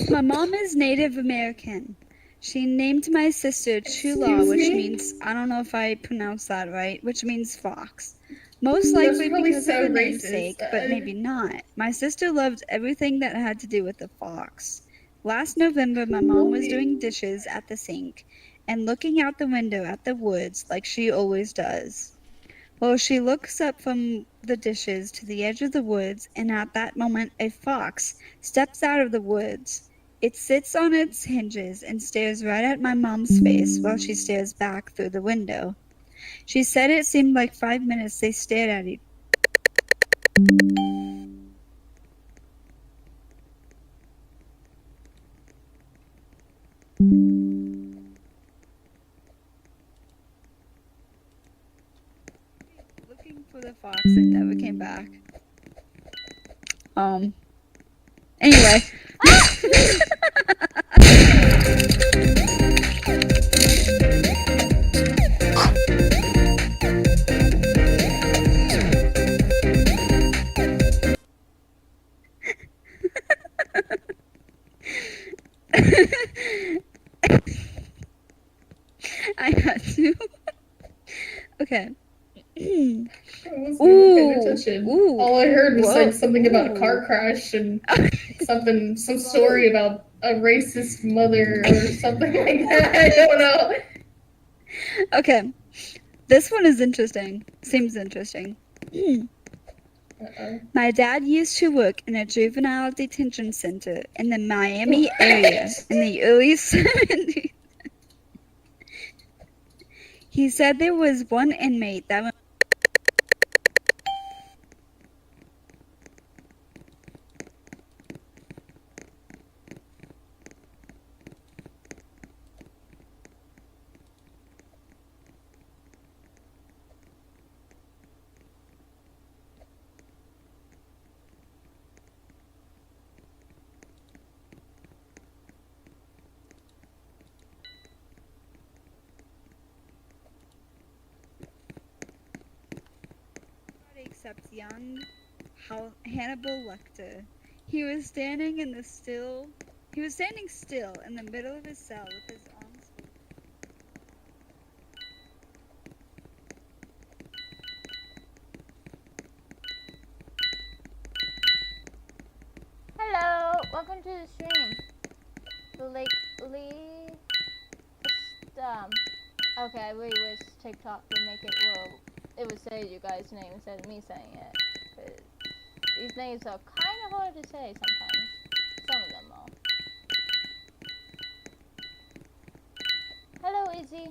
My mom is Native American. She named my sister Chula, which means, I don't know if I pronounced that right, which means fox. Most likely because of the namesake, but maybe not. My sister loved everything that had to do with the fox. Last November, my mom was doing dishes at the sink and looking out the window at the woods like she always does. Well, she looks up from the dishes to the edge of the woods, and at that moment a fox steps out of the woods. It sits on its hinges and stares right at my mom's face while she stares back through the window. She said it seemed like 5 minutes they stared at each looking for the fox and never came back. Anyway. I had to. Okay. I wasn't even paying attention. Ooh. All I heard was Whoa. like something about a Ooh. car crash and some story about a racist mother or something like that. I don't know. Okay. This one is interesting. Seems interesting. My dad used to work in a juvenile detention center in the Miami area in the early 70s. He said there was one inmate that except young Hannibal Lecter. He was standing still in the middle of his cell with his arms folded. Hello, welcome to the stream. Okay, I really wish TikTok would make it where it would say you guys' name instead of me saying it. Cause these names are kind of hard to say sometimes. Some of them are. Hello, Izzy.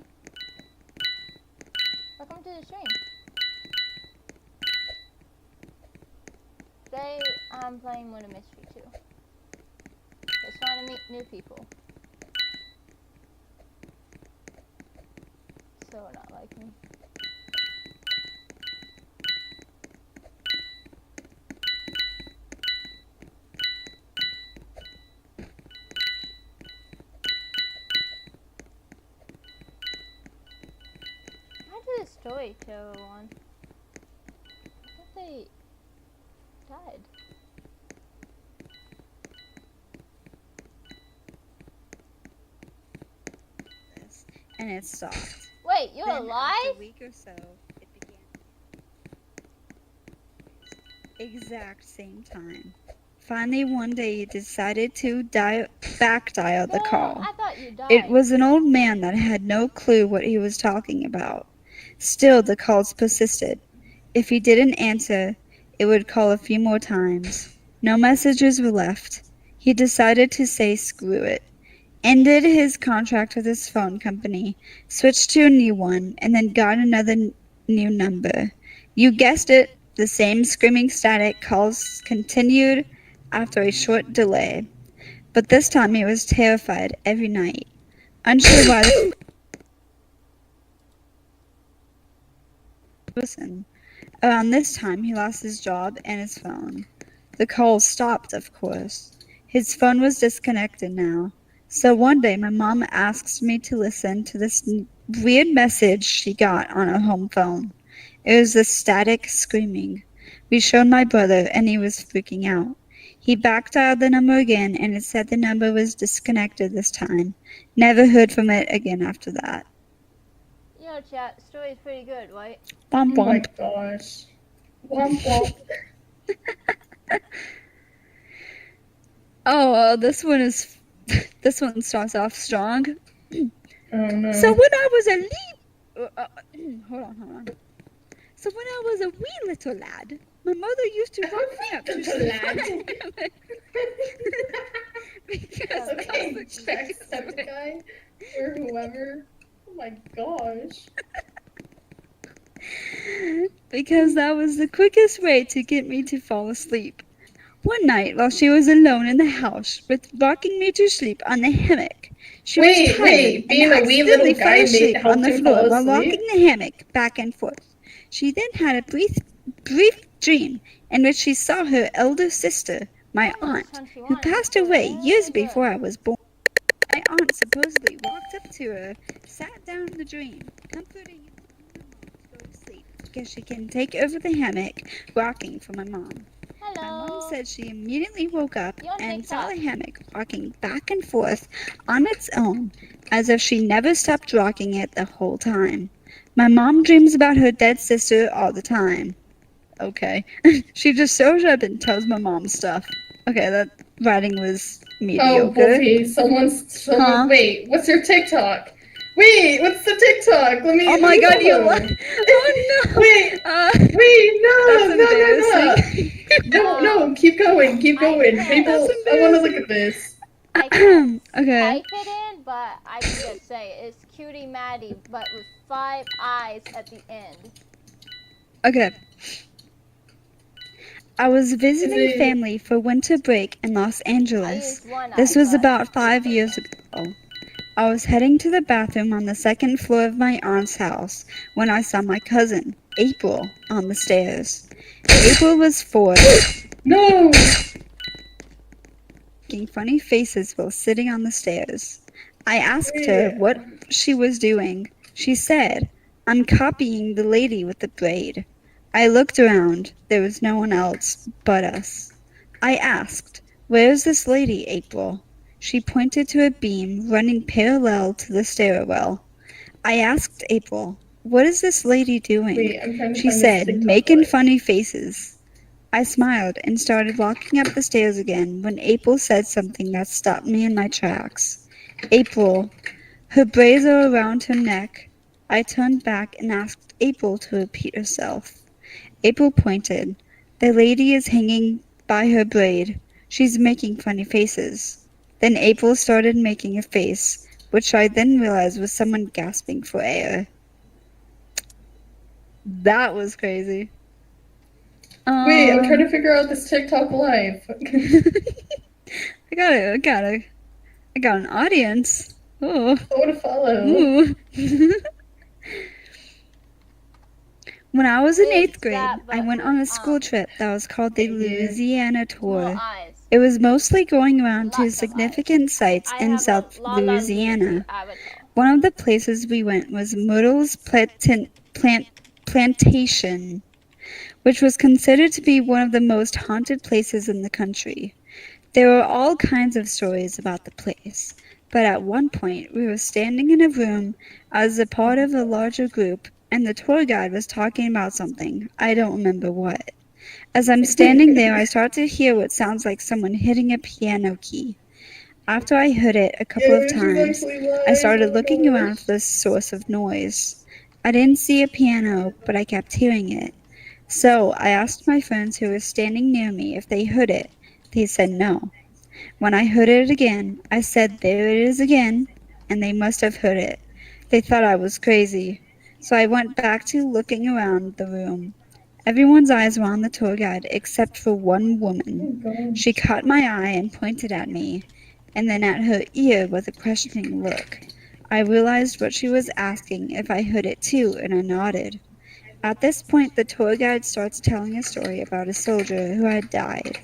Welcome to the stream. Today, I'm playing Murder Mystery 2. Just trying to meet new people. So not like me. I did a storyteller one. I thought they died. And it stopped. Wait, you're Then alive? after a week or so, it began. Exact same time. Finally, one day he decided to back dial the call. I thought you died. It was an old man that had no clue what he was talking about. Still, the calls persisted. If he didn't answer, it would call a few more times. No messages were left. He decided to say screw it. Ended his contract with his phone company, switched to a new one, and then got another new number. You guessed it, the same screaming static calls continued after a short delay. But this time he was terrified every night. Unsure why the person. Around this time he lost his job and his phone. The calls stopped, of course. His phone was disconnected now. So one day my mom asked me to listen to this weird message she got on her home phone. It was the static screaming. We showed my brother and he was freaking out. He back dialed the number again, and it said the number was disconnected this time. Never heard from it again after that. You know, chat, story's pretty good, right? Womp Oh my womp. gosh. Womp womp. Oh, this one starts off strong. Oh no. So when I was a hold on. So when I was a wee little lad, my mother used to rock me up to Little lad. because Okay, Jacksepticeye or whoever. Oh my gosh. because that was the quickest way to get me to fall asleep. One night, while she was alone in the house, with rocking me to sleep on the hammock, she was tired being and a wee little accidentally guy fell asleep on helped the you floor fall while asleep? rocking the hammock back and forth. She then had a brief dream in which she saw her elder sister, my Almost aunt, 21. who passed You're away years very before good. I was born. My aunt supposedly walked up to her, sat down in the dream, comforting and telling my mom to go to sleep because she can take over the hammock, rocking for my mom. My mom Hello. said she immediately woke up You're on and saw TikTok. the hammock rocking back and forth on its own, as if she never stopped rocking it the whole time. My mom dreams about her dead sister all the time. Okay. She just shows up and tells my mom stuff. Okay, that writing was Oh, mediocre. Wolfie, someone. Huh? Wait, what's your TikTok? Wait, what's the TikTok? Let me. Oh let my me god, you follow. li- Oh no! Wait, That's wait, no. embarrassing. No, keep going. can't. People, That's I want to look embarrassing. at this. I can't Okay. type it in, but I can just say it. It's Cutie Maddie, but with 5 eyes at the end. Okay. I was visiting it- family for winter break in Los I Angeles. used 1 eye. This was but about 5 years ago. I was heading to the bathroom on the second floor of my aunt's house when I saw my cousin, April, on the stairs. April was 4, No! making funny faces while sitting on the stairs. I asked her Wait. what she was doing. She said, "I'm copying the lady with the braid." I looked around. There was no one else but us. I asked, "Where's this lady, April?" She pointed to a beam running parallel to the stairwell. I asked April, "What is this lady doing?" Wait, I'm trying to She find said, this TikTok. "Making funny faces." I smiled and started walking up the stairs again when April said something that stopped me in my tracks. April, her braids are around her neck. I turned back and asked April to repeat herself. April pointed. The lady is hanging by her braid. She's making funny faces. Then April started making a face, which I then realized was someone gasping for air. That was crazy. Wait, I'm trying to figure out this TikTok live. I got an audience. Oh. I want to follow. Ooh. When I was in It's 8th grade, that, I but went on a with, school trip that was called the Thank you. Louisiana small Tour. eyes. It was mostly going around to Lots of significant sites I in have South a La La Louisiana. Lucy avatar. One of the places we went was Myrtle's Plantation, which was considered to be one of the most haunted places in the country. There were all kinds of stories about the place, but at one point we were standing in a room as a part of a larger group, and the tour guide was talking about something. I don't remember what. As I'm standing there, I start to hear what sounds like someone hitting a piano key. After I heard it a couple of times, I started looking around for the source of noise. I didn't see a piano, but I kept hearing it. So I asked my friends who were standing near me if they heard it. They said no. When I heard it again, I said, "There it is again," and they must have heard it. They thought I was crazy. So I went back to looking around the room. Everyone's eyes were on the tour guide except for one woman. Oh, God. She caught my eye and pointed at me, and then at her ear with a questioning look. I realized what she was asking if I heard it too, and I nodded. At this point, the tour guide starts telling a story about a soldier who had died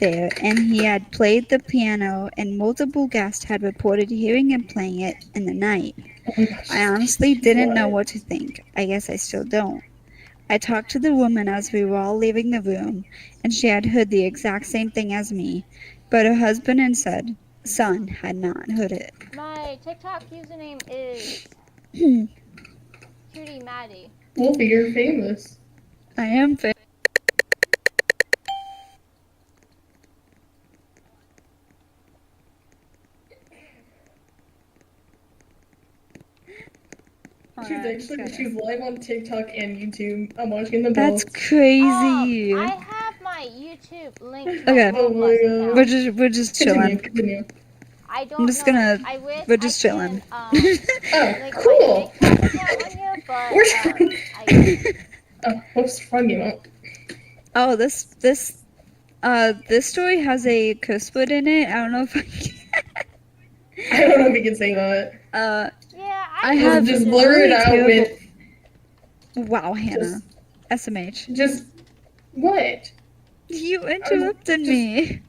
there, and he had played the piano, and multiple guests had reported hearing him playing it in the night. Oh my gosh. I honestly didn't know What? what to think. I guess I still don't. I talked to the woman as we were all leaving the room, and she had heard the exact same thing as me, but her husband and son had not heard it. My TikTok username is Cutie Maddie. Wolfie, you're famous. I am famous. She's live on TikTok and YouTube. I'm watching them That's both. crazy. I have my YouTube linked. Okay. Oh my God. We're just chilling. Continue. I don't I'm just know. gonna. I wish We're just I chilling. Can, Oh, link cool. my TikTok account on here, but What's from you? Oh, this story has a curse word in it. I don't know if I can. I don't know if you can say that. yeah, I have just blur really it out terrible. with. Wow, Hannah. SMH. Just what? You interrupted me.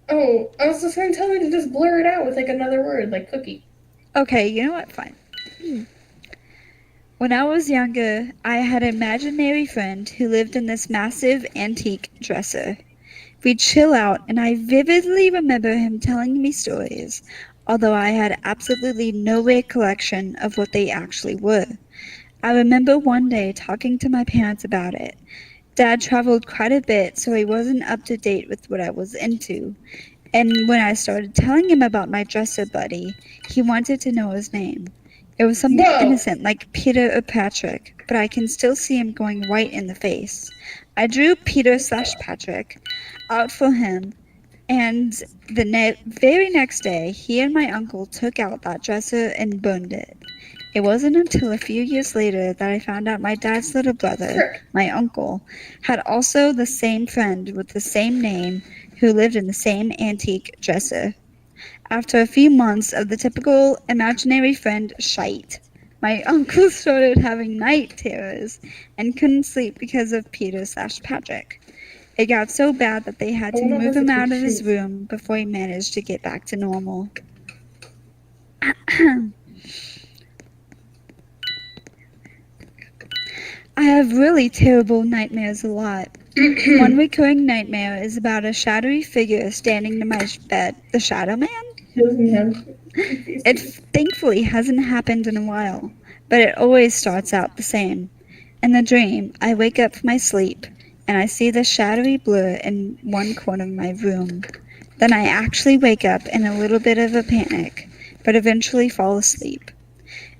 Oh, I was just going to tell you to just blur it out with like another word, like cookie. Okay, you know what? Fine. When I was younger, I had an imaginary friend who lived in this massive antique dresser. We'd chill out, and I vividly remember him telling me stories, although I had absolutely no recollection of what they actually were. I remember one day talking to my parents about it. Dad traveled quite a bit, so he wasn't up to date with what I was into. And when I started telling him about my dresser buddy, he wanted to know his name. It was something innocent like Peter or Patrick, but I can still see him going white in the face. I drew Peter/Patrick out for him, and the very next day, he and my uncle took out that dresser and burned it. It wasn't until a few years later that I found out my dad's little brother, my uncle, had also the same friend with the same name who lived in the same antique dresser. After a few months of the typical imaginary friend shite, my uncle started having night terrors and couldn't sleep because of Peter/Patrick. It got so bad that they had to move him out of his room before he managed to get back to normal. I have really terrible nightmares a lot. One recurring nightmare is about a shadowy figure standing to my bed. The Shadow Man? It thankfully hasn't happened in a while, but it always starts out the same. In the dream, I wake up from my sleep, and I see the shadowy blur in one corner of my room. Then I actually wake up in a little bit of a panic, but eventually fall asleep.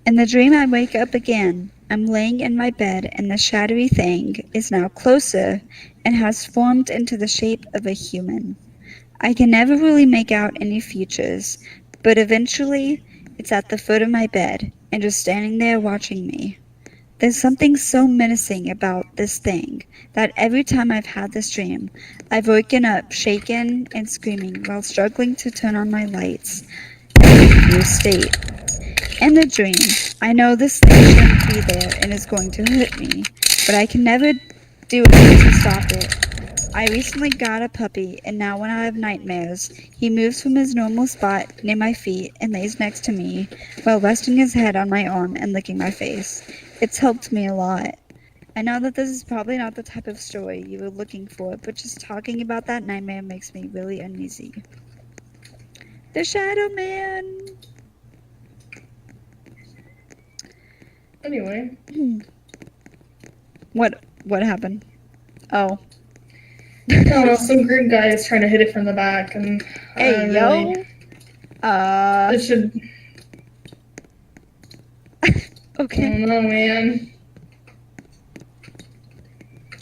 In the dream, I wake up again. I'm laying in my bed, and the shadowy thing is now closer and has formed into the shape of a human. I can never really make out any features, but eventually it's at the foot of my bed and just standing there watching me. There's something so menacing about this thing that every time I've had this dream, I've woken up shaken and screaming while struggling to turn on my lights in a confused state. In the dream, I know this thing shouldn't be there and is going to hurt me, but I can never do anything to stop it. I recently got a puppy, and now when I have nightmares, he moves from his normal spot near my feet and lays next to me while resting his head on my arm and licking my face. It's helped me a lot. I know that this is probably not the type of story you were looking for, but just talking about that nightmare makes me really uneasy. The Shadow Man! Anyway. What happened? Oh. Oh, some green guy is trying to hit it from the back, and Hey, yo! It should... Okay. I don't know, man.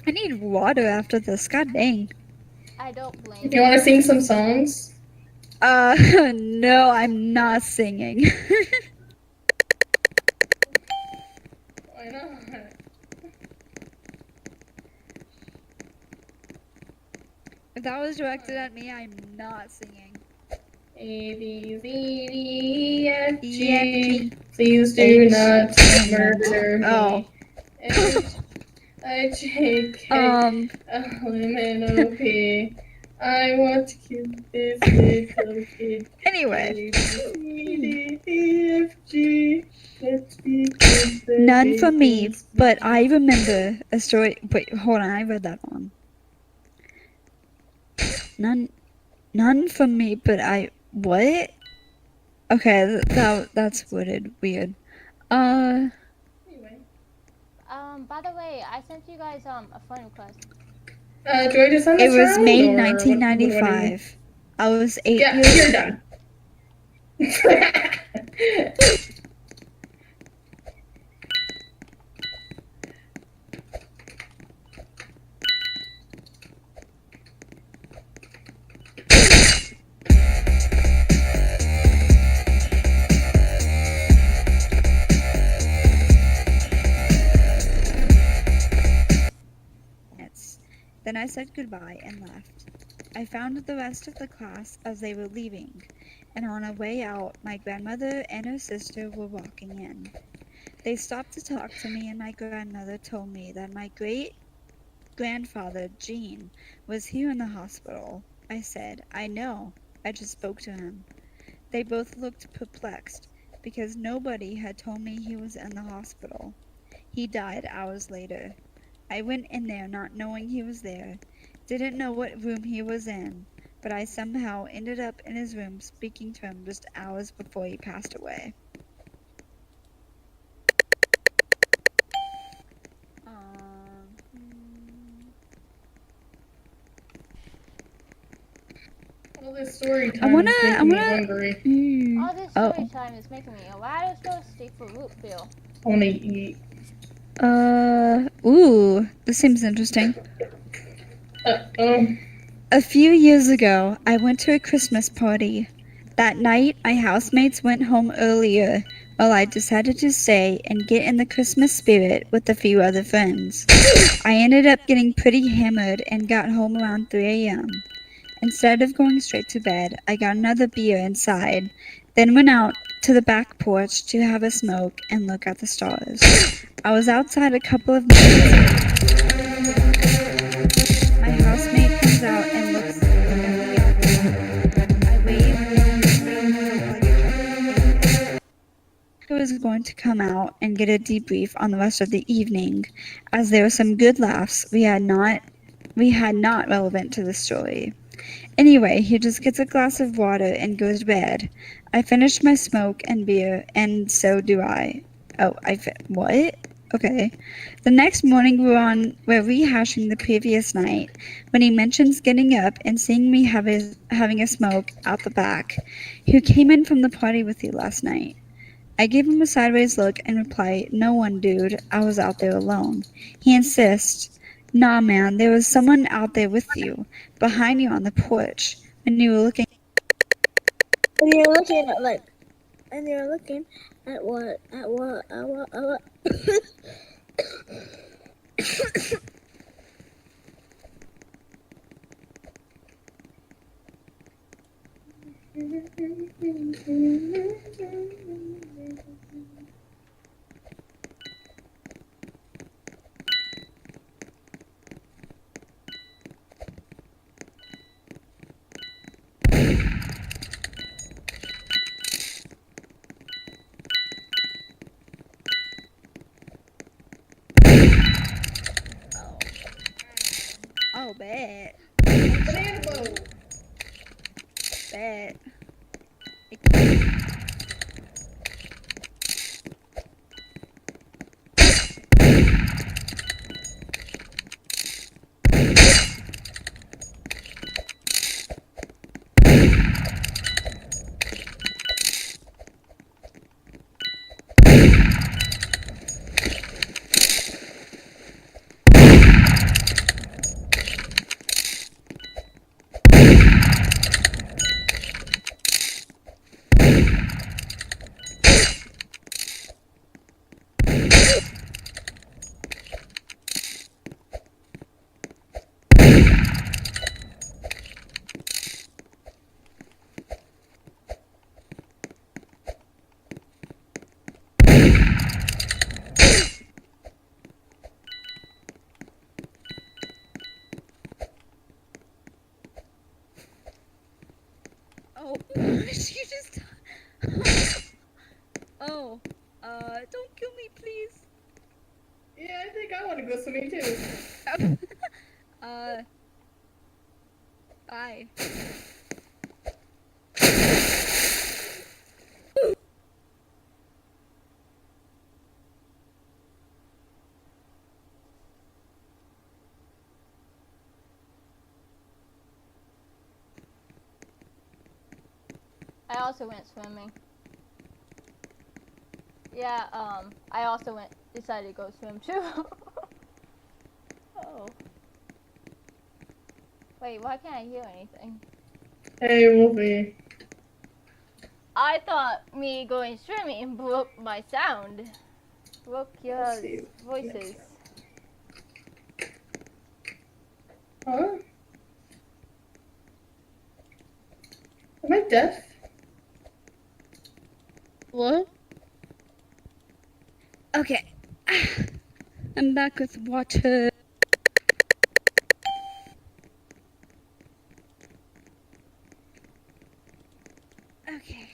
I need water after this, god dang. I don't blame You want to sing some songs? No, I'm not singing. Why not? If that was directed at me, I'm not singing. A, B, C, D, F, E, G. F, G. Please do H, not murder me. Oh. H, I, J, K, L, M, N, O, P. I want to kill this little kid. Anyway. A, B, C, D, E, F, G. Just because the None for me, business but I remember a story. Wait, hold on, I read that wrong. None for me, but I. What? Okay, that's worded weird. Anyway. By the way, I sent you guys a friend request. Do I just send It this was round, May or what do you- 1995. I was 8 Yeah, years you're done. minutes. Then I said goodbye and left. I found the rest of the class as they were leaving, and on our way out, my grandmother and her sister were walking in. They stopped to talk to me, and my grandmother told me that my great grandfather, Gene, was here in the hospital. I said, I know. I just spoke to him. They both looked perplexed, because nobody had told me he was in the hospital. He died hours later. I went in there not knowing he was there, didn't know what room he was in, but I somehow ended up in his room speaking to him just hours before he passed away. All this story time I wanna- is making me hungry. All this story time is making me a lot of thirsty for root beer. I wanna eat. Ooh, this seems interesting. Uh-oh. A few years ago, I went to a Christmas party. That night, my housemates went home earlier, while I decided to stay and get in the Christmas spirit with a few other friends. I ended up getting pretty hammered and got home around 3 a.m. Instead of going straight to bed, I got another beer inside, then went out to the back porch to have a smoke and look at the stars. I was outside a couple of minutes. My housemate comes out and looks at me. I wave and look like a drunk idiot. I was going to come out and get a debrief on the rest of the evening, as there were some good laughs we had not relevant to the story. Anyway, he just gets a glass of water and goes to bed. I finished my smoke and beer, and so do I. Oh, what? Okay. The next morning we're rehashing the previous night when he mentions getting up and seeing me having a smoke out the back. Who came in from the party with you last night? I give him a sideways look and reply, no one, dude. I was out there alone. He insists, nah, man, there was someone out there with you, behind you on the porch, when you were looking. And you're looking at like, and you're looking at what, at what, at what, at what. Oh, bet. Banana boat. Bet. Don't kill me, please. Yeah, I think I want to go swimming too. Bye. I also went swimming. Yeah, I also decided to go swim too. Oh. Wait, why can't I hear anything? Hey, Wolfie. I thought me going swimming broke my sound. Broke your Let's see. voices. Huh? Am I deaf? What? Okay. I'm back with water. Okay.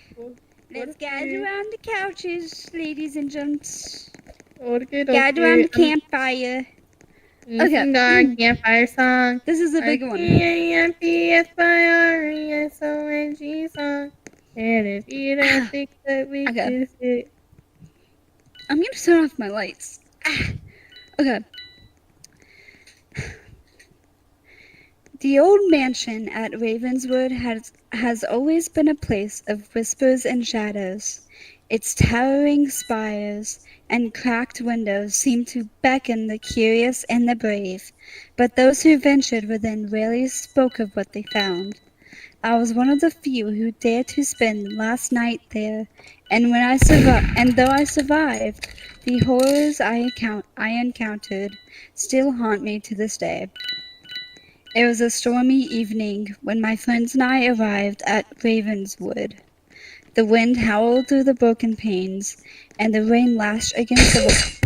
Let's gather around the couches, ladies and gents. Okay. Gather around the campfire. Okay. Campfire song. This is a big one. R-E-S-P-S-Y-R-E-S-O-N-G song. And if you don't think that we Okay. can sit. I'm gonna turn off my lights. Okay. The old mansion at Ravenswood has always been a place of whispers and shadows. Its towering spires and cracked windows seemed to beckon the curious and the brave, but those who ventured within rarely spoke of what they found. I was one of the few who dared to spend the last night there, and though I survived, the horrors I encountered still haunt me to this day. It was a stormy evening when my friends and I arrived at Ravenswood. The wind howled through the broken panes, and the rain lashed against the walls.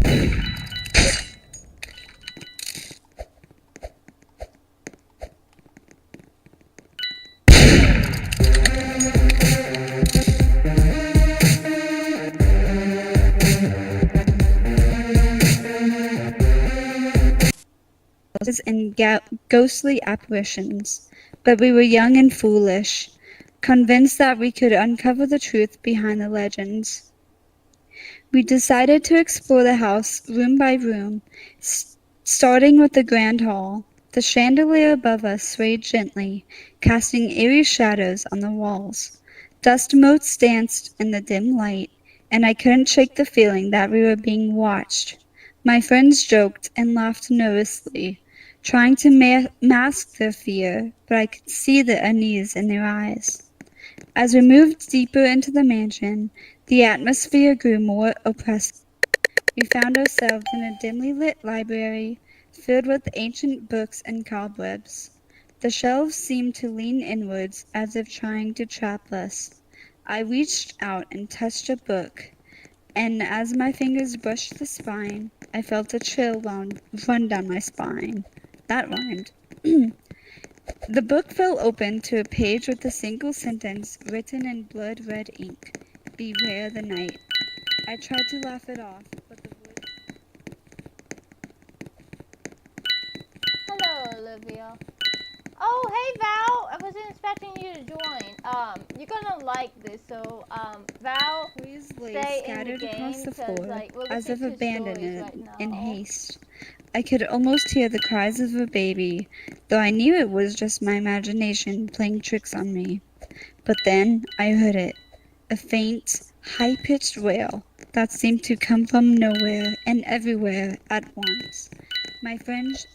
And ghostly apparitions, but we were young and foolish, convinced that we could uncover the truth behind the legends. We decided to explore the house room by room, starting with the grand hall. The chandelier above us swayed gently, casting eerie shadows on the walls. Dust motes danced in the dim light, and I couldn't shake the feeling that we were being watched. My friends joked and laughed nervously, trying to mask their fear, but I could see the unease in their eyes. As we moved deeper into the mansion, the atmosphere grew more oppressive. We found ourselves in a dimly lit library filled with ancient books and cobwebs. The shelves seemed to lean inwards as if trying to trap us. I reached out and touched a book, and as my fingers brushed the spine, I felt a chill run down my spine. That rhymed. The book fell open to a page with a single sentence written in blood red ink. Beware the night. I tried to laugh it off, but the words... Hello, Olivia. Oh, hey, Val. I wasn't expecting you to join. You're gonna like this, so, Val, Toys lay stay in the scattered game, across the 'cause, floor, like, we're as listening if to abandoned stories right in now. haste. I could almost hear the cries of a baby, though I knew it was just my imagination playing tricks on me. But then I heard it, a faint, high-pitched wail that seemed to come from nowhere and everywhere at once. My friends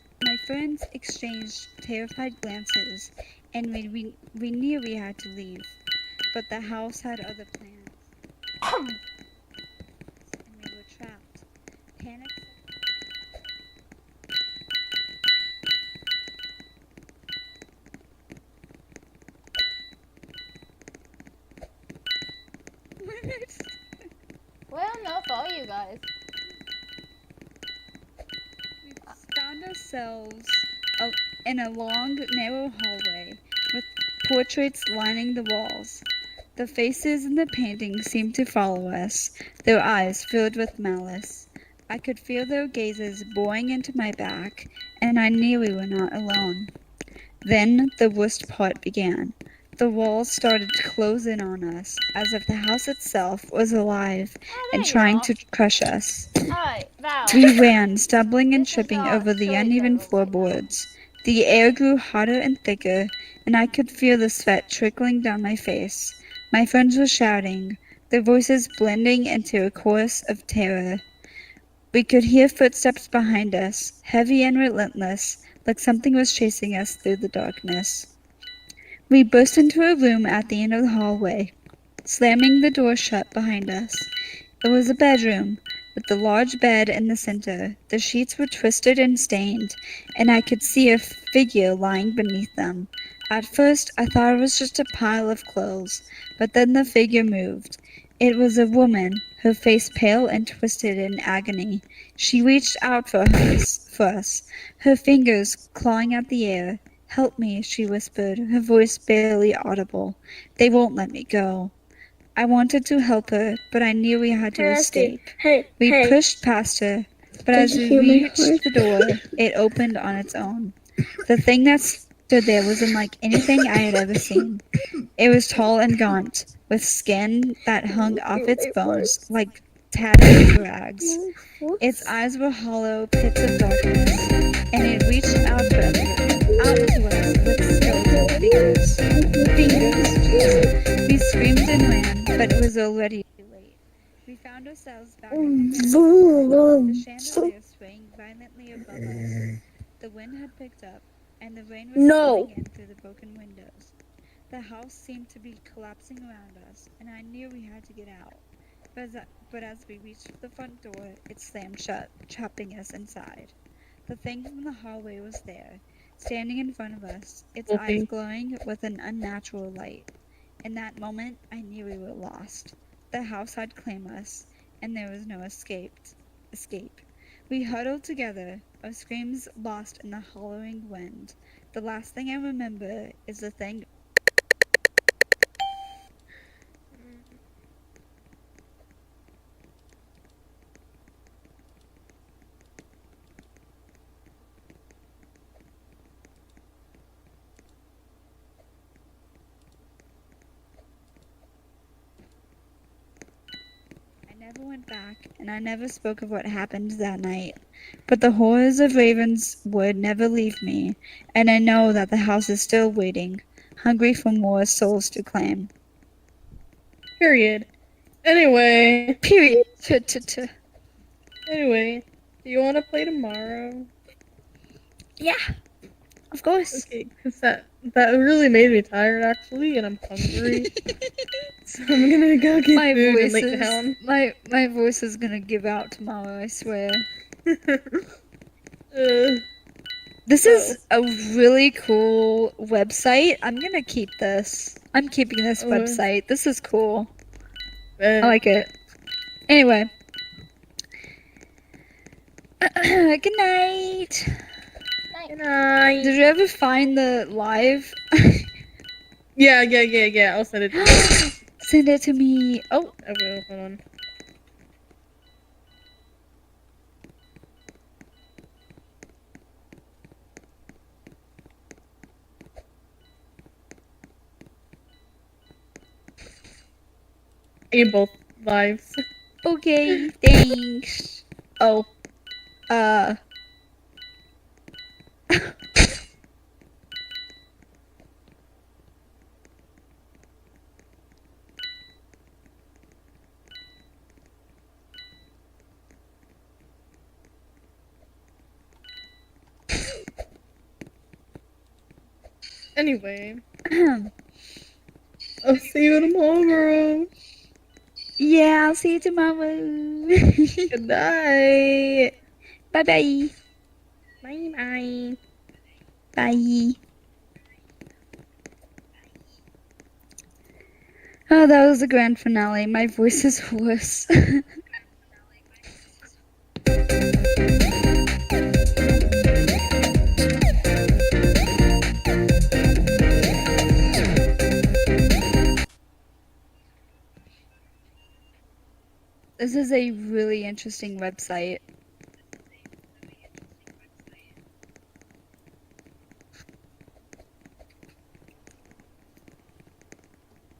exchanged terrified glances, and we knew we had to leave. But the house had other plans, and we were trapped. Panic. Well, enough for all you guys. We found ourselves in a long, narrow hallway with portraits lining the walls. The faces in the painting seemed to follow us, their eyes filled with malice. I could feel their gazes boring into my back, and I knew we were not alone. Then the worst part began. The walls started to close in on us, as if the house itself was alive and trying to crush us. Alright, Val. We ran, stumbling and This is tripping our over the storyteller uneven right now. floorboards. The air grew hotter and thicker, and I could feel the sweat trickling down my face. My friends were shouting, their voices blending into a chorus of terror. We could hear footsteps behind us, heavy and relentless, like something was chasing us through the darkness. We burst into a room at the end of the hallway, slamming the door shut behind us. It was a bedroom, with the large bed in the center. The sheets were twisted and stained, and I could see a figure lying beneath them. At first, I thought it was just a pile of clothes, but then the figure moved. It was a woman, her face pale and twisted in agony. She reached out for us, her fingers clawing at the air. "Help me," she whispered, her voice barely audible. "They won't let me go." I wanted to help her, but I knew we had to escape. We pushed past her, but as we reached the door, it opened on its own. The thing that stood there was unlike anything I had ever seen. It was tall and gaunt, with skin that hung off its bones like tattered rags. Its eyes were hollow pits of darkness, and it reached out to us with skeletal fingers. We screamed and ran, but it was already too late. We found ourselves back in the chandelier swaying violently above us. The wind had picked up, and the rain was pouring in through the broken windows. The house seemed to be collapsing around us, and I knew we had to get out. But as we reached the front door, it slammed shut, trapping us inside. The thing from the hallway was there, standing in front of us, its eyes glowing with an unnatural light. In that moment, I knew we were lost. The house had claimed us, and there was no escape. We huddled together, our screams lost in the hollowing wind. The last thing I remember is the thing. I never went back, and I never spoke of what happened that night. But the horrors of Ravenswood never leave me, and I know that the house is still waiting, hungry for more souls to claim. Period. Anyway. Period. Anyway, do you want to play tomorrow? Yeah, of course. Okay, because that really made me tired, actually, and I'm hungry. So I'm gonna go get food and lay down. My voice is gonna give out tomorrow, I swear. This is a really cool website. I'm gonna keep this. I'm keeping this website. This is cool. I like it. Anyway. Good night. Good night. Did you ever find the live? Yeah. I'll send it to you. Send it to me. Oh. Okay, hold on. I get both lives. Okay, thanks. Oh. Anyway. I'll see you tomorrow. Yeah, I'll see you tomorrow. Good night. Bye-bye. Bye-bye. Bye. Oh, that was the grand finale. My voice is hoarse. This is a really interesting website.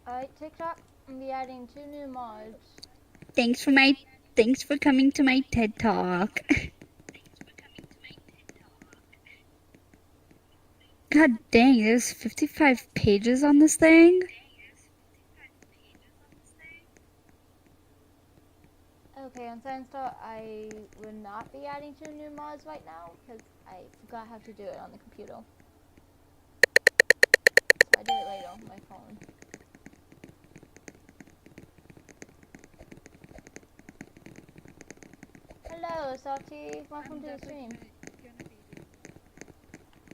Alright, TikTok, I'm be adding 2 new mods. Thanks for coming to my TED Talk. God dang, there's 55 pages on this thing. Okay, on Sandstar, I will not be adding 2 new mods right now because I forgot how to do it on the computer. So I do it later on my phone. Hello, Salty. Welcome to the stream.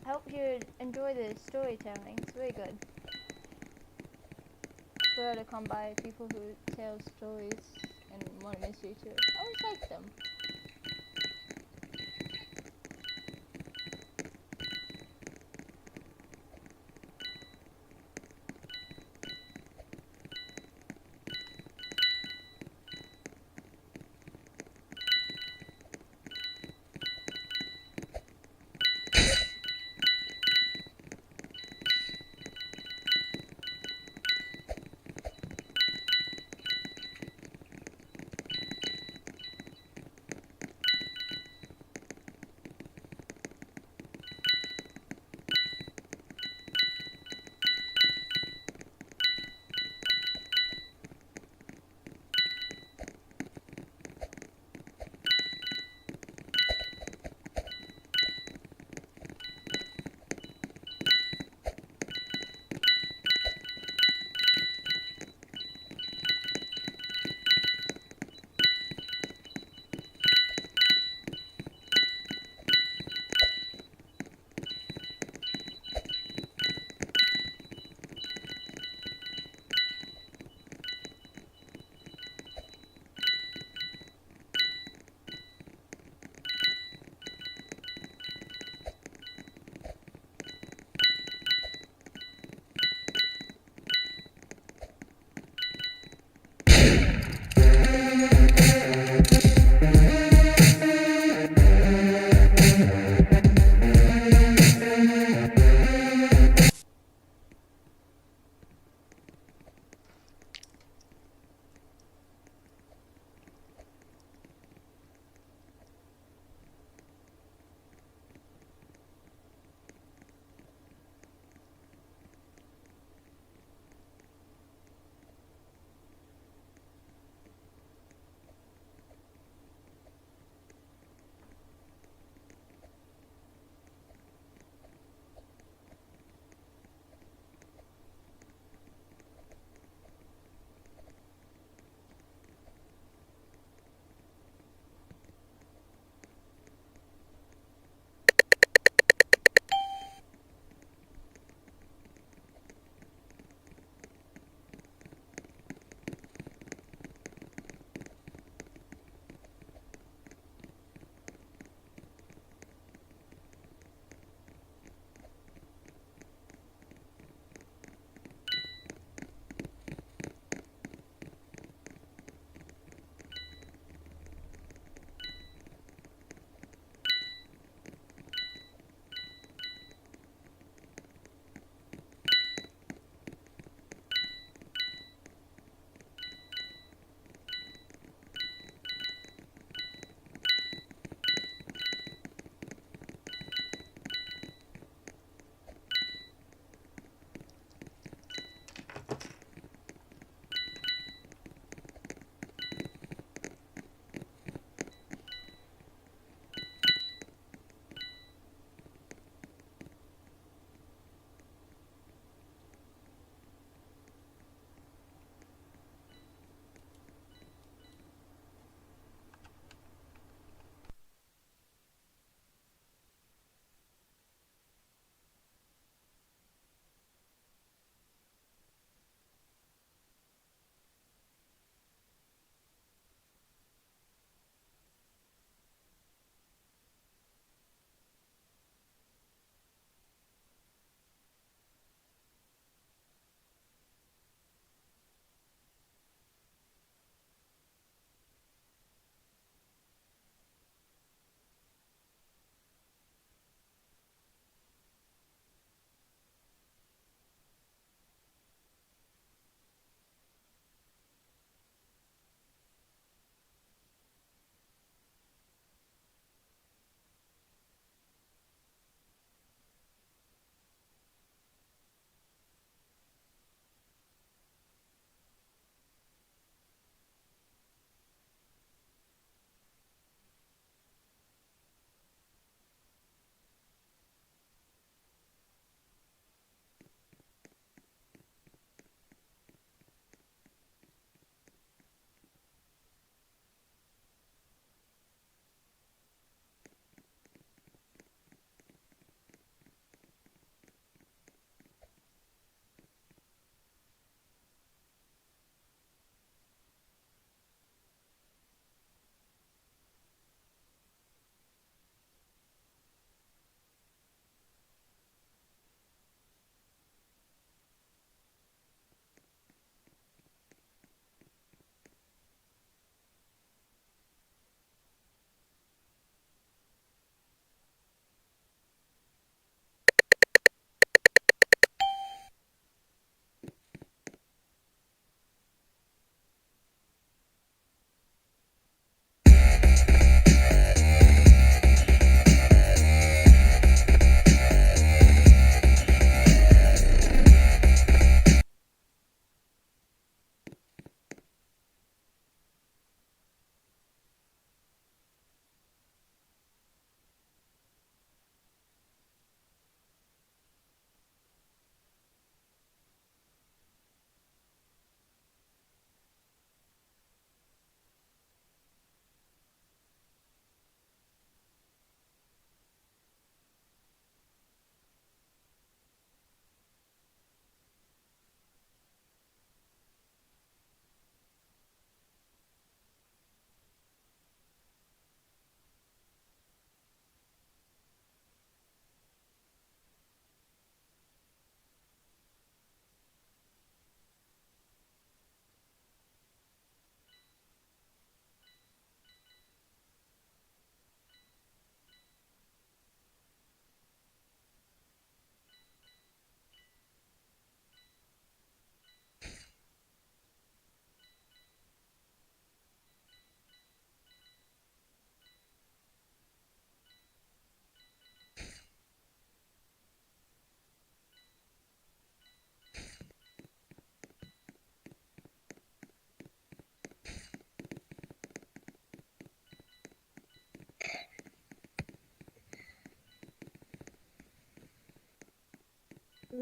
I hope you enjoy the storytelling. It's very good. It's rare to come by people who tell stories and want mystery too. I always like them.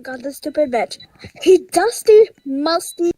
God, the stupid bitch. He dusty, musty.